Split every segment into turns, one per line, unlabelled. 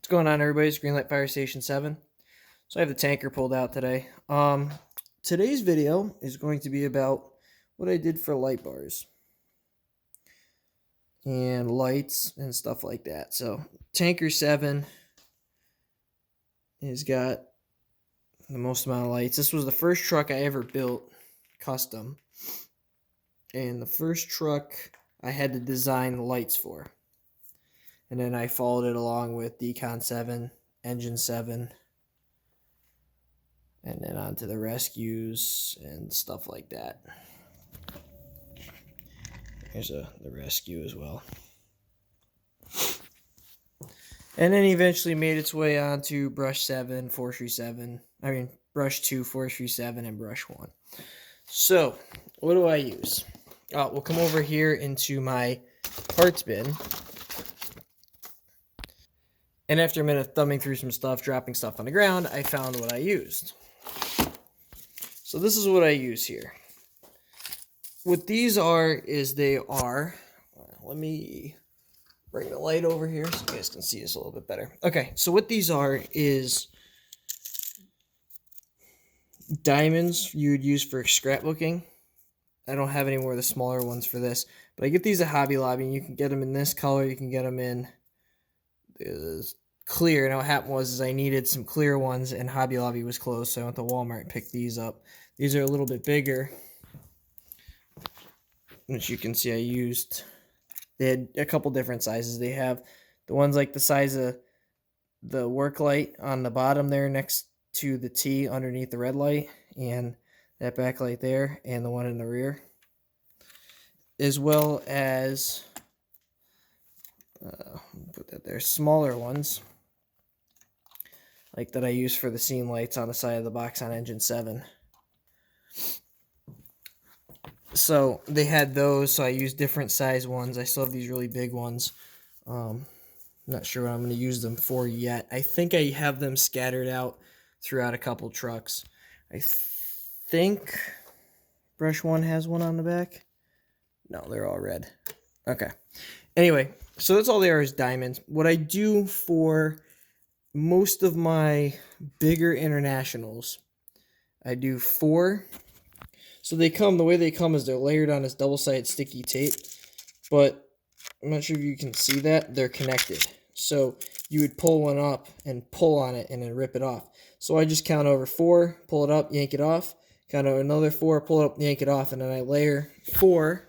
What's going on, everybody? It's Greenlight Fire Station 7. So I have the tanker pulled out today. Today's video is going to be about what I did for light bars and lights and stuff like that. So tanker 7 has got the most amount of lights. This was the first truck I ever built custom, and the first truck I had to design the lights for. And then I followed it along with Decon 7, Engine 7, and then on to the rescues and stuff like that. Here's the rescue as well. And then eventually made its way onto brush 7, forestry 7. I mean, brush 2, forestry 7, and brush 1. So, what do I use? We'll come over here into my parts bin. And after a minute of thumbing through some stuff, dropping stuff on the ground, I found what I used. So this is what I use here. What these are is they are, let me bring the light over here so you guys can see this a little bit better. Okay, so what these are is diamonds you would use for scrapbooking. I don't have any more of the smaller ones for this, but I get these at Hobby Lobby, and you can get them in this color, you can get them in clear. And what happened was I needed some clear ones, and Hobby Lobby was closed, so I went to Walmart and picked these up. These are a little bit bigger, which you can see they had a couple different sizes. They have the ones like the size of the work light on the bottom there next to the T underneath the red light, and that backlight there, and the one in the rear, as well as put that there, smaller ones like that I use for the scene lights on the side of the box on Engine 7. So they had those, so I used different size ones. I still have these really big ones. Not sure what I'm going to use them for yet. I think I have them scattered out throughout a couple trucks. I think brush 1 has one on the back. No, they're all red. Okay. Anyway, so that's all they are, is diamonds. What I do for most of my bigger internationals, I do 4. So they come, the way they come is they're layered on this double-sided sticky tape, but I'm not sure if you can see that. They're connected. So you would pull one up and pull on it and then rip it off. So I just count over 4, pull it up, yank it off, count over another 4, pull it up, yank it off, and then I layer 4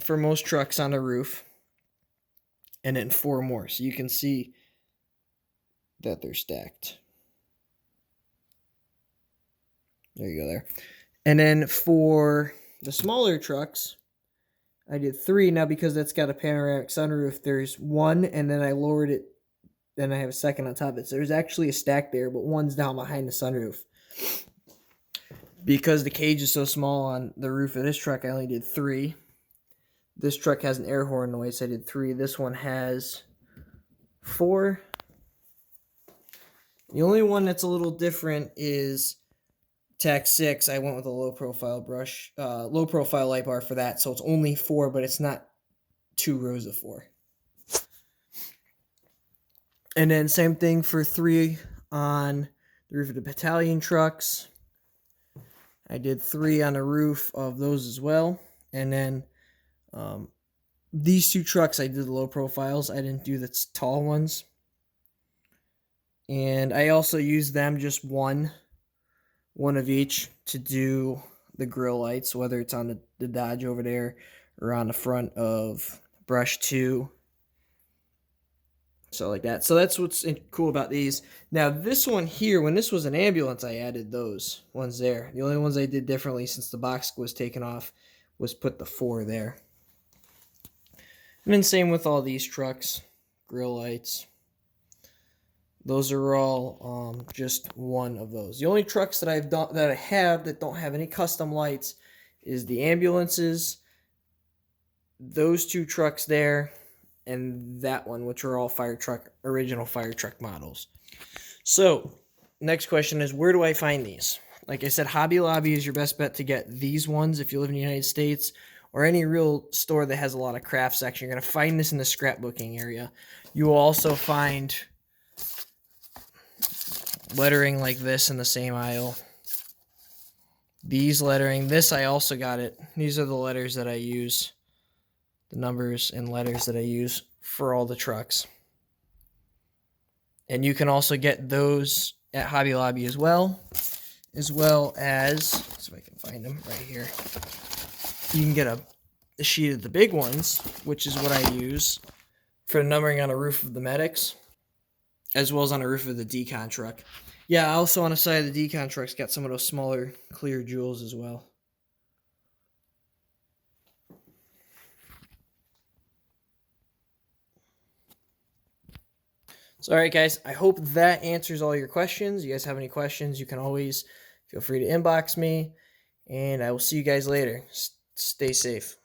for most trucks on the roof, and then 4 more. So you can see that they're stacked. There you go there. And then for the smaller trucks, I did 3. Now, because that's got a panoramic sunroof, there's 1, and then I lowered it, then I have a second on top of it. So there's actually a stack there, but 1's down behind the sunroof. Because the cage is so small on the roof of this truck, I only did 3. This truck has an air horn noise, so I did 3. This one has 4. The only one that's a little different is Tac 6. I went with a low profile light bar for that, so it's only 4, but it's not 2 rows of 4. And then same thing for 3 on the roof of the battalion trucks. I did 3 on the roof of those as well. And then these 2 trucks, I did the low profiles. I didn't do the tall ones. And I also used them just one of each to do the grill lights, whether it's on the Dodge over there or on the front of brush 2. So like that. So that's what's cool about these. Now this one here, when this was an ambulance, I added those ones there. The only ones I did differently since the box was taken off was put the 4 there. And then same with all these trucks, grill lights. Those are all just one of those. The only trucks that I have that don't have any custom lights is the ambulances, those 2 trucks there, and that one, which are all original fire truck models. So, next question is, where do I find these? Like I said, Hobby Lobby is your best bet to get these ones if you live in the United States, or any real store that has a lot of craft section. You're going to find this in the scrapbooking area. You will also find lettering like this in the same aisle. These lettering, this I also got it. These are the letters that I use, the numbers and letters that I use for all the trucks. And you can also get those at Hobby Lobby as well as, see if I can find them right here. You can get a sheet of the big ones, which is what I use for numbering on a roof of the Medics, as well as on a roof of the decon truck. Yeah, also on the side of the decon truck's got some of those smaller clear jewels as well. So, all right, guys, I hope that answers all your questions. You guys have any questions, you can always feel free to inbox me, and I will see you guys later. Stay safe.